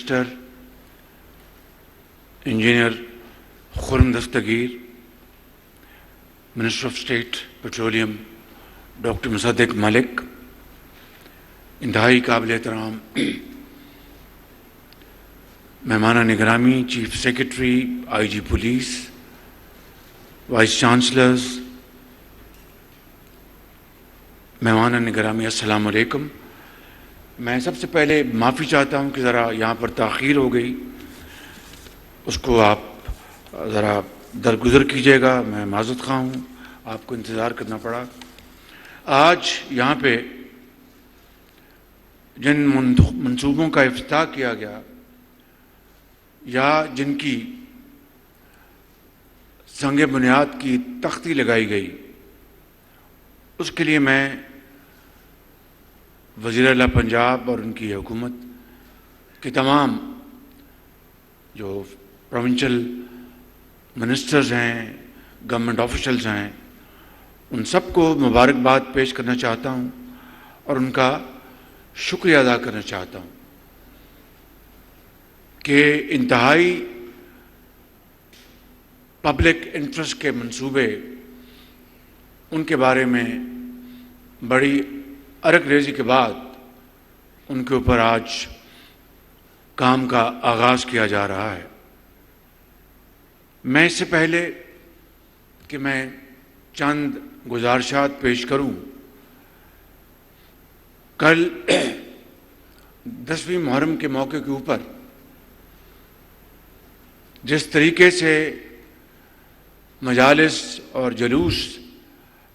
Minister engineer Khurram Dastgir, minister of state petroleum doctor Musadik Malik, انتہائی قابل احترام مہمانان گرامی، chief secretary I G police, vice chancellors, مہمانان گرامی، السلام علیکم۔ میں سب سے پہلے معافی چاہتا ہوں کہ ذرا یہاں پر تاخیر ہو گئی، اس کو آپ ذرا درگزر کیجیے گا، میں معذرت خواہ ہوں، آپ کو انتظار کرنا پڑا۔ آج یہاں پہ جن منصوبوں کا افتتاح کیا گیا یا جن کی سنگ بنیاد کی تختی لگائی گئی، اس کے لیے میں وزیر اعلیٰ پنجاب اور ان کی حکومت کے تمام جو پروونشل منسٹرز ہیں، گورنمنٹ آفیشلز ہیں، ان سب کو مبارکباد پیش کرنا چاہتا ہوں اور ان کا شکریہ ادا کرنا چاہتا ہوں کہ انتہائی پبلک انٹرسٹ کے منصوبے، ان کے بارے میں بڑی ارک ریزی کے بعد ان کے اوپر آج کام کا آغاز کیا جا رہا ہے۔ میں اس سے پہلے کہ میں چند گزارشات پیش کروں، کل 10ویں محرم کے موقع کے اوپر جس طریقے سے مجالس اور جلوس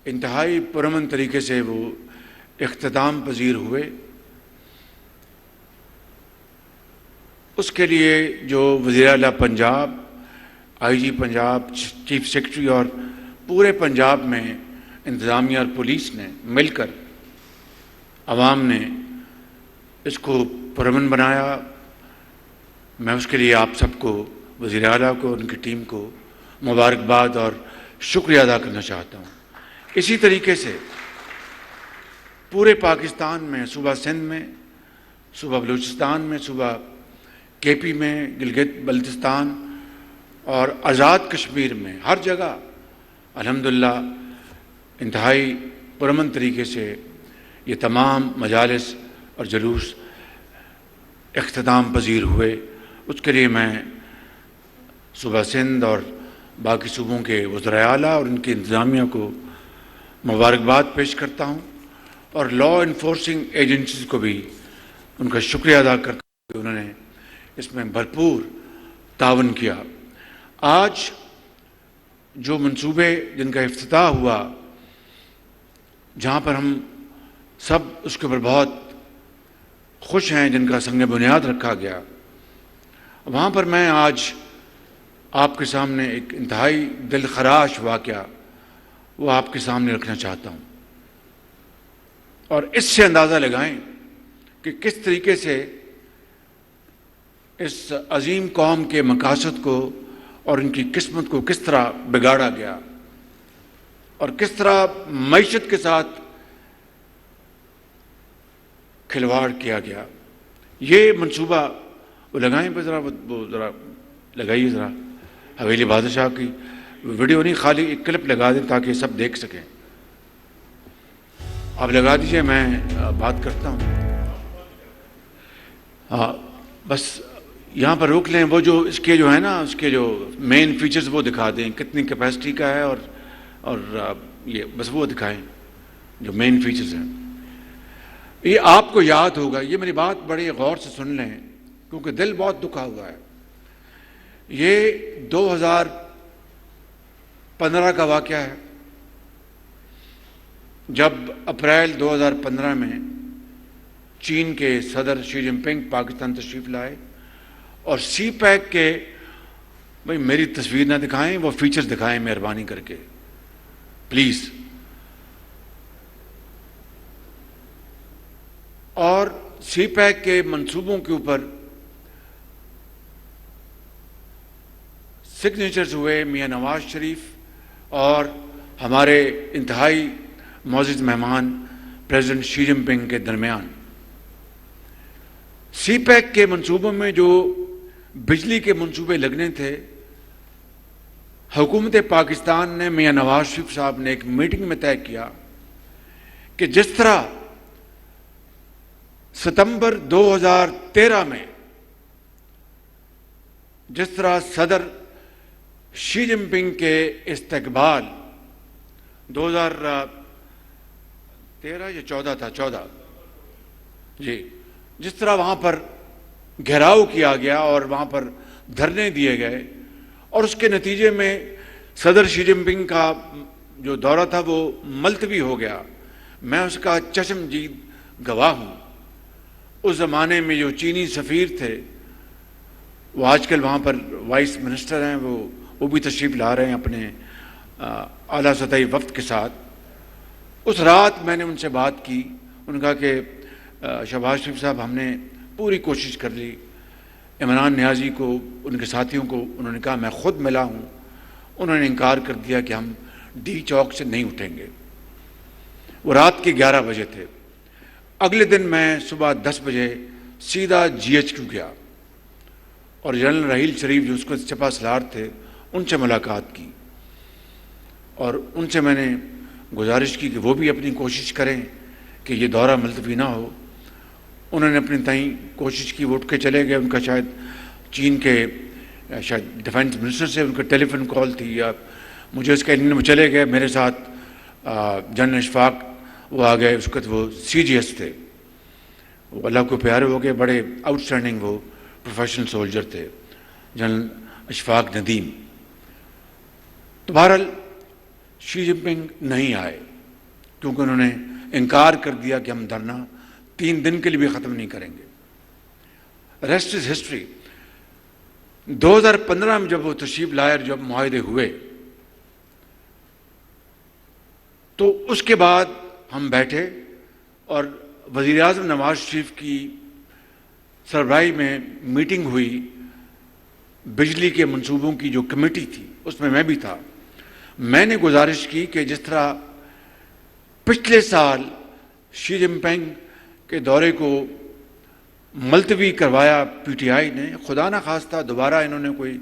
انتہائی پرامن طریقے سے وہ اختتام پذیر ہوئے، اس کے لیے جو وزیر اعلیٰ پنجاب، آئی جی پنجاب، چیف سیکرٹری اور پورے پنجاب میں انتظامیہ اور پولیس نے مل کر، عوام نے اس کو پرامن بنایا، میں اس کے لیے آپ سب کو، وزیر اعلیٰ کو، ان کی ٹیم کو مبارکباد اور شکریہ ادا کرنا چاہتا ہوں۔ اسی طریقے سے پورے پاکستان میں، صوبہ سندھ میں، صوبہ بلوچستان میں، صوبہ کے پی میں، گلگت بلتستان اور آزاد کشمیر میں، ہر جگہ الحمدللہ انتہائی پرامن طریقے سے یہ تمام مجالس اور جلوس اختتام پذیر ہوئے۔ اس کے لیے میں صوبہ سندھ اور باقی صوبوں کے وزرائے اعلیٰ اور ان کی انتظامیہ کو مبارکباد پیش کرتا ہوں، اور لا انفورسنگ ایجنسیز کو بھی ان کا شکریہ ادا کرتا ہوں کہ انہوں نے اس میں بھرپور تعاون کیا۔ آج جو منصوبے جن کا افتتاح ہوا، جہاں پر ہم سب اس کے اوپر بہت خوش ہیں، جن کا سنگ بنیاد رکھا گیا، وہاں پر میں آج آپ کے سامنے ایک انتہائی دل خراش واقعہ وہ آپ کے سامنے رکھنا چاہتا ہوں، اور اس سے اندازہ لگائیں کہ کس طریقے سے اس عظیم قوم کے مقاصد کو اور ان کی قسمت کو کس طرح بگاڑا گیا اور کس طرح معیشت کے ساتھ کھلواڑ کیا گیا۔ یہ منصوبہ وہ لگائیں پہ ذرا، وہ ذرا لگائیے ذرا، حویلی بادشاہ کی ویڈیو نہیں، خالی ایک کلپ لگا دیں تاکہ سب دیکھ سکیں۔ آپ لگا دیجئے، میں بات کرتا ہوں۔ ہاں بس یہاں پر روک لیں، وہ جو اس کے جو ہے نا، اس کے جو مین فیچرز وہ دکھا دیں، کتنی کیپیسٹی کا ہے، اور یہ بس وہ دکھائیں جو مین فیچرز ہیں۔ یہ آپ کو یاد ہوگا، یہ میری بات بڑے غور سے سن لیں کیونکہ دل بہت دکھا ہوا ہے۔ یہ 2015 کا واقعہ ہے، جب اپریل 2015 میں چین کے صدر شی جن پنگ پاکستان تشریف لائے، اور سی پیک کے، بھائی میری تصویر نہ دکھائیں، وہ فیچرز دکھائیں مہربانی کر کے پلیز۔ اور سی پیک کے منصوبوں کے اوپر سگنیچرز ہوئے میاں نواز شریف اور ہمارے انتہائی معزز مہمان پریزیڈنٹ شی جن پنگ کے درمیان۔ سی پیک کے منصوبوں میں جو بجلی کے منصوبے لگنے تھے، حکومت پاکستان نے، میاں نواز شریف صاحب نے ایک میٹنگ میں طے کیا کہ جس طرح ستمبر 2013 میں جس طرح صدر شی جن پنگ کے استقبال 2013 یا 14 تھا 14 جی، جس طرح وہاں پر گھیراؤ کیا گیا اور وہاں پر دھرنے دیے گئے اور اس کے نتیجے میں صدر شی جن پنگ کا جو دورہ تھا وہ ملتوی ہو گیا، میں اس کا چشمدید گواہ ہوں۔ اس زمانے میں جو چینی سفیر تھے وہ آج کل وہاں پر وائس منسٹر ہیں، وہ بھی تشریف لا رہے ہیں اپنے اعلیٰ سطحی وفد کے ساتھ۔ اس رات میں نے ان سے بات کی، انہوں نے کہا کہ شہباز شریف صاحب ہم نے پوری کوشش کر لی، عمران نیازی کو ان کے ساتھیوں کو انہوں نے کہا میں خود ملا ہوں، انہوں نے انکار کر دیا کہ ہم ڈی چوک سے نہیں اٹھیں گے۔ وہ رات کے 11 بجے تھے۔ اگلے دن میں صبح 10 بجے سیدھا جی ایچ کیو گیا اور جنرل رحیل شریف جو اس کو سپہ سالار تھے ان سے ملاقات کی اور ان سے میں نے گزارش کی کہ وہ بھی اپنی کوشش کریں کہ یہ دورہ ملتوی نہ ہو۔ انہوں نے اپنی تئیں کوشش کی، وہ اٹھ کے چلے گئے، ان کا شاید چین کے شاید ڈیفینس منسٹر سے ان کا ٹیلی فون کال تھی یا مجھے اس کا علم، وہ چلے گئے۔ میرے ساتھ جنرل اشفاق وہ آ گئے، اس وقت وہ سی جی ایس تھے، وہ اللہ کو پیارے ہو گئے، بڑے آؤٹ اسٹینڈنگ وہ پروفیشنل سولجر تھے، جنرل اشفاق ندیم۔ تو بہرحال شی جن پنگ نہیں آئے کیونکہ انہوں نے انکار کر دیا کہ ہم دھرنا 3 دن کے لیے بھی ختم نہیں کریں گے۔ Rest is history. 2015 میں جب وہ تشریف لائے اور جب معاہدے ہوئے تو اس کے بعد ہم بیٹھے اور وزیر اعظم نواز شریف کی سربراہی میں میٹنگ ہوئی، بجلی کے منصوبوں کی جو کمیٹی تھی اس میں بھی تھا۔ میں نے گزارش کی کہ جس طرح پچھلے سال شی جن پنگ کے دورے کو ملتوی کروایا پی ٹی آئی نے، خدا نخواستہ دوبارہ انہوں نے کوئی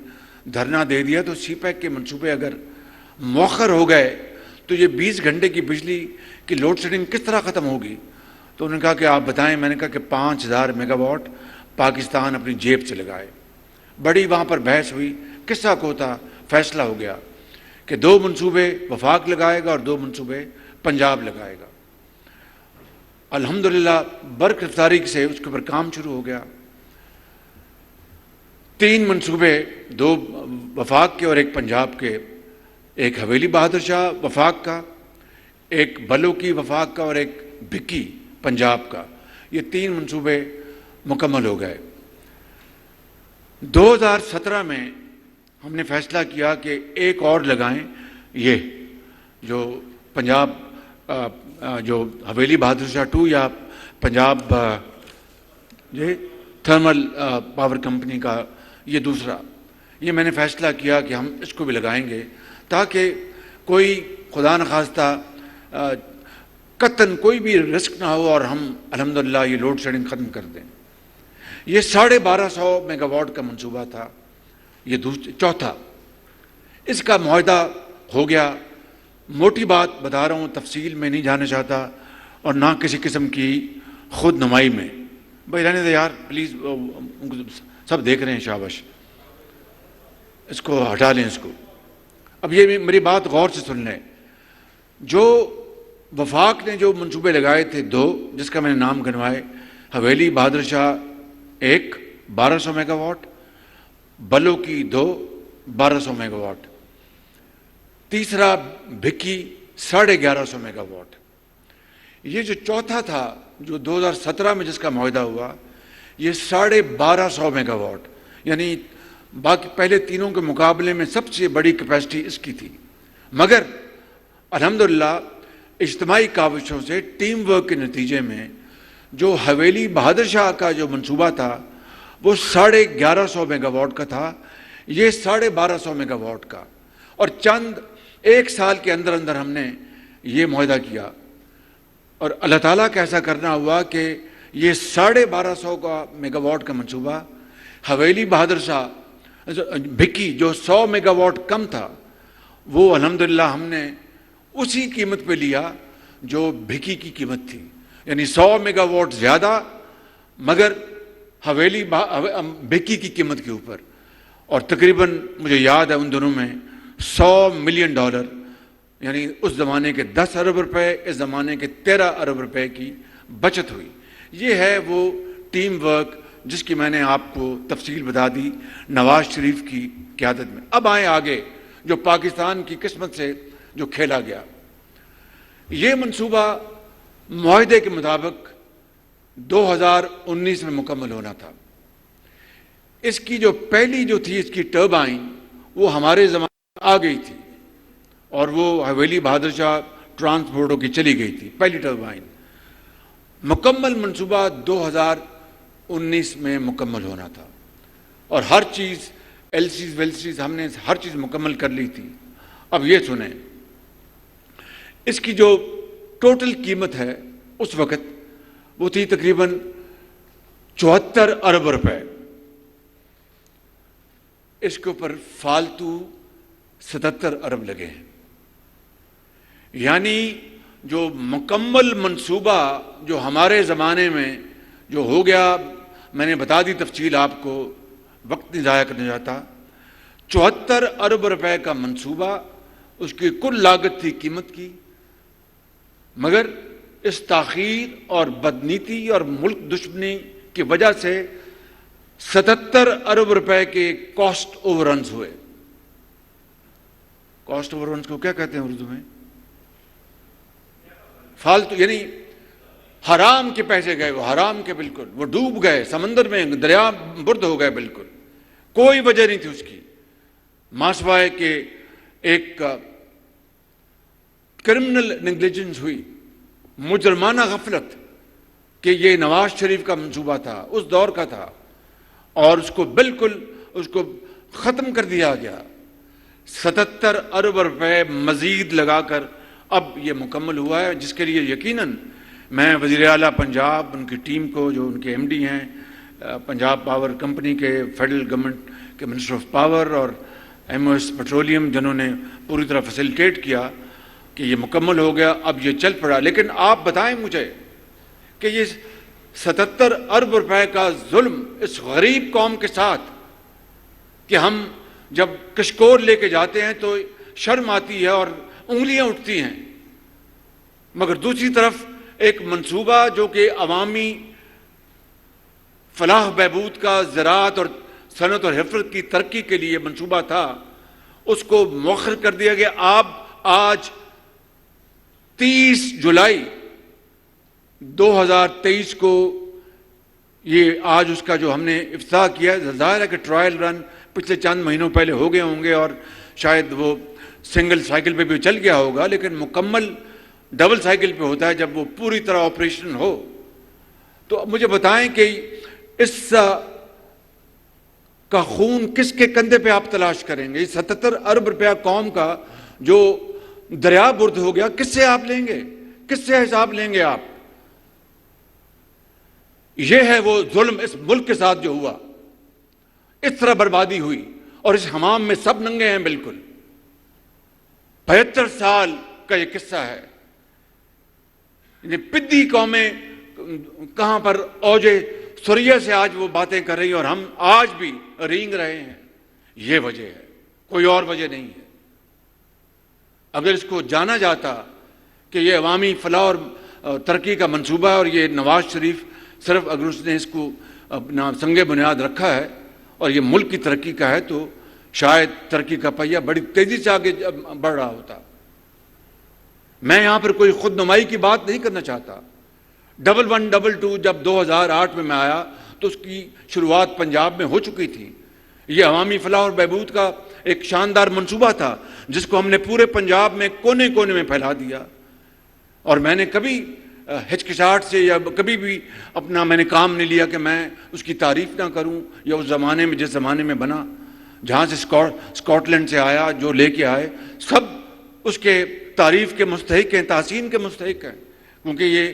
دھرنا دے دیا تو سی پیک کے منصوبے اگر مؤخر ہو گئے تو یہ 20 گھنٹے کی بجلی کی لوڈ شیڈنگ کس طرح ختم ہوگی؟ تو انہوں نے کہا کہ آپ بتائیں۔ میں نے کہا کہ 5000 میگا واٹ پاکستان اپنی جیب سے لگائے۔ بڑی وہاں پر بحث ہوئی، قصہ کوتا فیصلہ ہو گیا کہ 2 منصوبے وفاق لگائے گا اور 2 منصوبے پنجاب لگائے گا۔ الحمدللہ برق رفتاری سے اس کے اوپر کام شروع ہو گیا۔ 3 منصوبے، 2 وفاق کے اور 1 پنجاب کے، ایک حویلی بہادر شاہ وفاق کا، ایک بلو کی وفاق کا اور ایک بھکی پنجاب کا۔ یہ 3 منصوبے مکمل ہو گئے۔ 2017 میں ہم نے فیصلہ کیا کہ ایک اور لگائیں، یہ جو پنجاب جو حویلی بہادر شاہ 2 یا پنجاب یہ تھرمل پاور کمپنی کا یہ دوسرا، یہ میں نے فیصلہ کیا کہ ہم اس کو بھی لگائیں گے تاکہ کوئی خدا نخواستہ قطعاً کوئی بھی رسک نہ ہو اور ہم الحمدللہ یہ لوڈ شیڈنگ ختم کر دیں۔ یہ 1250 میگا واٹ کا منصوبہ تھا، یہ چوتھا، اس کا معاہدہ ہو گیا۔ موٹی بات بتا رہا ہوں، تفصیل میں نہیں جانا چاہتا اور نہ کسی قسم کی خود نمائی میں۔ بھائی رہنے دے یار پلیز، سب دیکھ رہے ہیں، شاباش، اس کو ہٹا لیں اس کو۔ اب یہ میری بات غور سے سن لیں۔ جو وفاق نے جو منصوبے لگائے تھے 2، جس کا میں نے نام گنوائے، حویلی بہادر شاہ 1 1200 میگا واٹ، بلو کی 2 1200 میگا واٹ، تیسرا بھکی 1150 میگا واٹ۔ یہ جو چوتھا تھا جو 2017 میں جس کا معاہدہ ہوا، یہ 1250 میگا واٹ، یعنی باقی پہلے تینوں کے مقابلے میں سب سے بڑی کیپیسٹی اس کی تھی۔ مگر الحمدللہ اجتماعی کاوشوں سے، ٹیم ورک کے نتیجے میں جو حویلی بہادر شاہ کا جو منصوبہ تھا وہ 1150 میگا واٹ کا تھا، یہ 1250 میگا واٹ کا، اور چند 1 سال کے اندر اندر ہم نے یہ معاہدہ کیا۔ اور اللہ تعالیٰ کا ایسا کرنا ہوا کہ یہ 1250 کا میگا واٹ کا منصوبہ حویلی بہادر شاہ بھکی جو 100 میگا واٹ کم تھا، وہ الحمدللہ ہم نے اسی قیمت پہ لیا جو بھکی کی قیمت تھی، یعنی 100 میگا واٹ زیادہ مگر حویلی بھکی کی قیمت کے اوپر، اور تقریباً مجھے یاد ہے ان دنوں میں $100 ملین، یعنی اس زمانے کے 10 ارب روپے، اس زمانے کے 13 ارب روپے کی بچت ہوئی۔ یہ ہے وہ ٹیم ورک جس کی میں نے آپ کو تفصیل بتا دی نواز شریف کی قیادت میں۔ اب آئیں آگے جو پاکستان کی قسمت سے جو کھیلا گیا۔ یہ منصوبہ معاہدے کے مطابق 2019 میں مکمل ہونا تھا۔ اس کی جو پہلی جو تھی اس کی ٹربائن وہ ہمارے زمانے میں آ گئی تھی، اور وہ حویلی بہادر شاہ ٹرانسپورٹوں کی چلی گئی تھی پہلی ٹربائن۔ مکمل منصوبہ 2019 میں مکمل ہونا تھا، اور ہر چیز ایل سیز ویل سیز ہم نے ہر چیز مکمل کر لی تھی۔ اب یہ سنیں، اس کی جو ٹوٹل قیمت ہے اس وقت وہ تھی تقریباً 74 ارب روپے۔ اس کے اوپر فالتو 77 ارب لگے ہیں، یعنی جو مکمل منصوبہ جو ہمارے زمانے میں جو ہو گیا، میں نے بتا دی تفصیل آپ کو، وقت نہیں ضائع کرنا چاہتا۔ 74 ارب روپے کا منصوبہ، اس کی کل لاگت تھی قیمت کی، مگر اس تاخیر اور بدنیتی اور ملک دشمنی کی وجہ سے 77 ارب روپے کے کاسٹ اووررنز ہوئے۔ کاسٹ اووررنز کو کیا کہتے ہیں اردو میں؟ فالتو، یعنی حرام کے پیسے گئے، وہ حرام کے، بالکل وہ ڈوب گئے سمندر میں، دریا برد ہو گئے، بالکل کوئی وجہ نہیں تھی اس کی، ماسوائے کہ ایک کرمنل نیگلیجنس ہوئی، مجرمانہ غفلت، کہ یہ نواز شریف کا منصوبہ تھا، اس دور کا تھا، اور اس کو بالکل اس کو ختم کر دیا گیا۔ 77 ارب روپے مزید لگا کر اب یہ مکمل ہوا ہے، جس کے لیے یقیناً میں وزیر اعلیٰ پنجاب، ان کی ٹیم کو، جو ان کے ایم ڈی ہیں پنجاب پاور کمپنی کے، فیڈرل گورنمنٹ کے منسٹر آف پاور اور ایم او ایس پیٹرولیم، جنہوں نے پوری طرح فیسیلیٹیٹ کیا کہ یہ مکمل ہو گیا، اب یہ چل پڑا۔ لیکن آپ بتائیں مجھے کہ یہ 77 ارب روپے کا ظلم اس غریب قوم کے ساتھ، کہ ہم جب کشکور لے کے جاتے ہیں تو شرم آتی ہے اور انگلیاں اٹھتی ہیں، مگر دوسری طرف ایک منصوبہ جو کہ عوامی فلاح بہبود کا، زراعت اور صنعت اور حفظ کی ترقی کے لیے منصوبہ تھا، اس کو مؤخر کر دیا گیا۔ آپ آج 30 جولائی 2023 کو یہ آج اس کا جو ہم نے افتتاح کیا ہے، ظاہر ہے کہ ٹرائل رن پچھلے چند مہینوں پہلے ہو گئے ہوں گے، اور شاید وہ سنگل سائیکل پہ بھی چل گیا ہوگا، لیکن مکمل ڈبل سائیکل پہ ہوتا ہے جب وہ پوری طرح آپریشن ہو۔ تو مجھے بتائیں کہ اس کا خون کس کے کندھے پہ آپ تلاش کریں گے؟ 77 ارب روپیہ قوم کا جو دریا برد ہو گیا، کس سے آپ لیں گے؟ کس سے حساب لیں گے آپ؟ یہ ہے وہ ظلم اس ملک کے ساتھ جو ہوا، اس طرح بربادی ہوئی، اور اس حمام میں سب ننگے ہیں بالکل۔ 75 سال کا یہ قصہ ہے، پدی قومیں کہاں پر اوجے سریا سے آج وہ باتیں کر رہی ہیں، اور ہم آج بھی رینگ رہے ہیں۔ یہ وجہ ہے، کوئی اور وجہ نہیں ہے۔ اگر اس کو جانا جاتا کہ یہ عوامی فلاح اور ترقی کا منصوبہ ہے، اور یہ نواز شریف صرف اگر اس نے اس کو اپنا سنگ بنیاد رکھا ہے اور یہ ملک کی ترقی کا ہے، تو شاید ترقی کا پہیہ بڑی تیزی سے آگے بڑھ رہا ہوتا۔ میں یہاں پر کوئی خود نمائی کی بات نہیں کرنا چاہتا۔ 1122 جب 2008 میں آیا تو اس کی شروعات پنجاب میں ہو چکی تھی۔ یہ عوامی فلاح اور بہبود کا ایک شاندار منصوبہ تھا، جس کو ہم نے پورے پنجاب میں کونے کونے میں پھیلا دیا، اور میں نے کبھی ہچکچاہٹ سے یا کبھی بھی اپنا میں نے کام نہیں لیا کہ میں اس کی تعریف نہ کروں، یا اس زمانے میں جس زمانے میں بنا، جہاں سے اسکاٹ لینڈ سے آیا، جو لے کے آئے، سب اس کے تعریف کے مستحق ہیں، تحسین کے مستحق ہیں، کیونکہ یہ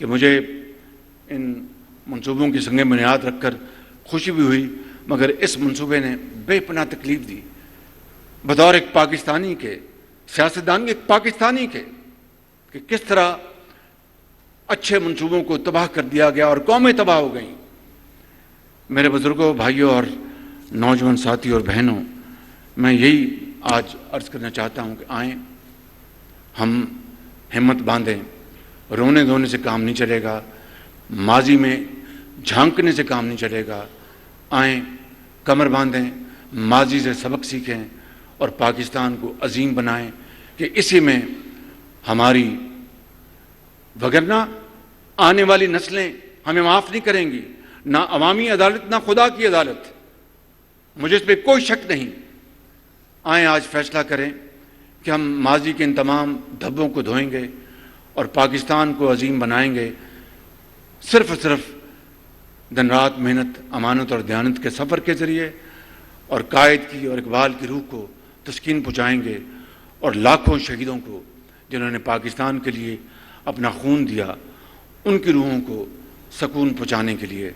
کہ مجھے ان منصوبوں کی سنگ بنیاد رکھ کر خوشی بھی ہوئی، مگر اس منصوبے نے بے پناہ تکلیف دی بطور ایک پاکستانی کے، سیاستدان ایک پاکستانی کے، کہ کس طرح اچھے منصوبوں کو تباہ کر دیا گیا اور قومیں تباہ ہو گئیں۔ میرے بزرگوں، بھائیوں اور نوجوان ساتھی اور بہنوں، میں یہی آج عرض کرنا چاہتا ہوں کہ آئیں ہم ہمت باندھیں، رونے دھونے سے کام نہیں چلے گا، ماضی میں جھانکنے سے کام نہیں چلے گا، آئیں کمر باندھیں، ماضی سے سبق سیکھیں اور پاکستان کو عظیم بنائیں کہ اسی میں ہماری، وگرنہ آنے والی نسلیں ہمیں معاف نہیں کریں گی، نہ عوامی عدالت نہ خدا کی عدالت، مجھے اس پہ کوئی شک نہیں۔ آئیں آج فیصلہ کریں کہ ہم ماضی کے ان تمام دھبوں کو دھوئیں گے اور پاکستان کو عظیم بنائیں گے، صرف اور صرف دن رات محنت، امانت اور دیانت کے سفر کے ذریعے، اور قائد کی اور اقبال کی روح کو تسکین پہنچائیں گے، اور لاکھوں شہیدوں کو جنہوں نے پاکستان کے لیے اپنا خون دیا، ان کی روحوں کو سکون پہنچانے کے لیے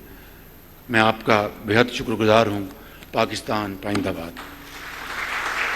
میں آپ کا بے حد شکر گزار ہوں۔ پاکستان پائندہ باد۔